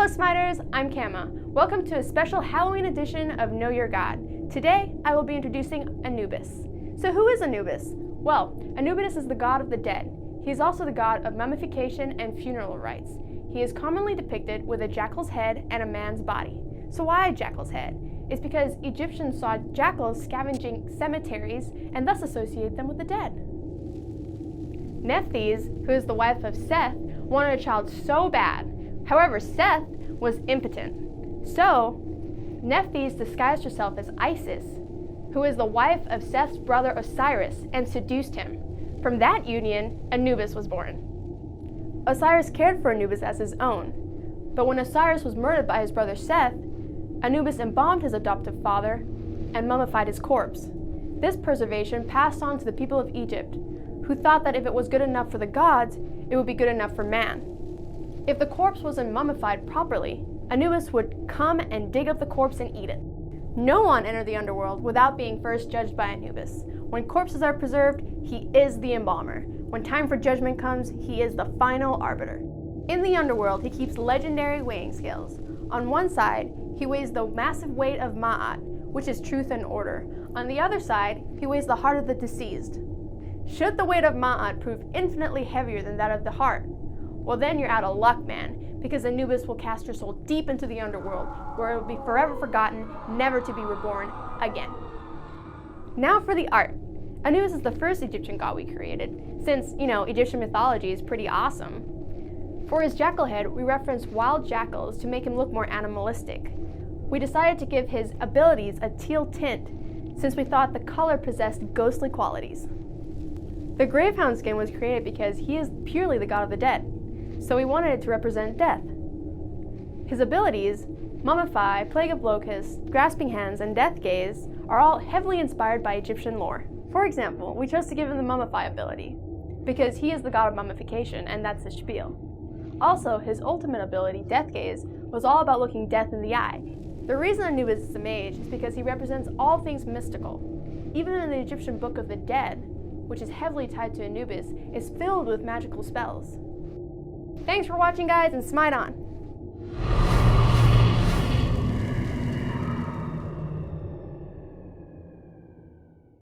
Smiters, I'm Kama. Welcome to a special Halloween edition of Know Your God. Today, I will be introducing Anubis. So who is Anubis? Well, Anubis is the god of the dead. He is also the god of mummification and funeral rites. He is commonly depicted with a jackal's head and a man's body. So why a jackal's head? It's because Egyptians saw jackals scavenging cemeteries and thus associate them with the dead. Nephthys, who is the wife of Seth, wanted a child so bad. However, Seth was impotent. So, Nephthys disguised herself as Isis, who is the wife of Seth's brother Osiris, and seduced him. From that union, Anubis was born. Osiris cared for Anubis as his own, but when Osiris was murdered by his brother Seth, Anubis embalmed his adoptive father and mummified his corpse. This preservation passed on to the people of Egypt, who thought that if it was good enough for the gods, it would be good enough for man. If the corpse wasn't mummified properly, Anubis would come and dig up the corpse and eat it. No one entered the underworld without being first judged by Anubis. When corpses are preserved, he is the embalmer. When time for judgment comes, he is the final arbiter. In the underworld, he keeps legendary weighing scales. On one side, he weighs the massive weight of Ma'at, which is truth and order. On the other side, he weighs the heart of the deceased. Should the weight of Ma'at prove infinitely heavier than that of the heart, well then you're out of luck, man, because Anubis will cast your soul deep into the underworld, where it will be forever forgotten, never to be reborn again. Now for the art. Anubis is the first Egyptian god we created, since, Egyptian mythology is pretty awesome. For his jackal head, we referenced wild jackals to make him look more animalistic. We decided to give his abilities a teal tint, since we thought the color possessed ghostly qualities. The Gravehound skin was created because he is purely the god of the dead, so we wanted it to represent death. His abilities, Mummify, Plague of Locusts, Grasping Hands, and Death Gaze, are all heavily inspired by Egyptian lore. For example, we chose to give him the Mummify ability, because he is the god of mummification, and that's his spiel. Also, his ultimate ability, Death Gaze, was all about looking death in the eye. The reason Anubis is a mage is because he represents all things mystical. Even in the Egyptian Book of the Dead, which is heavily tied to Anubis, is filled with magical spells. Thanks for watching, guys, and smite on!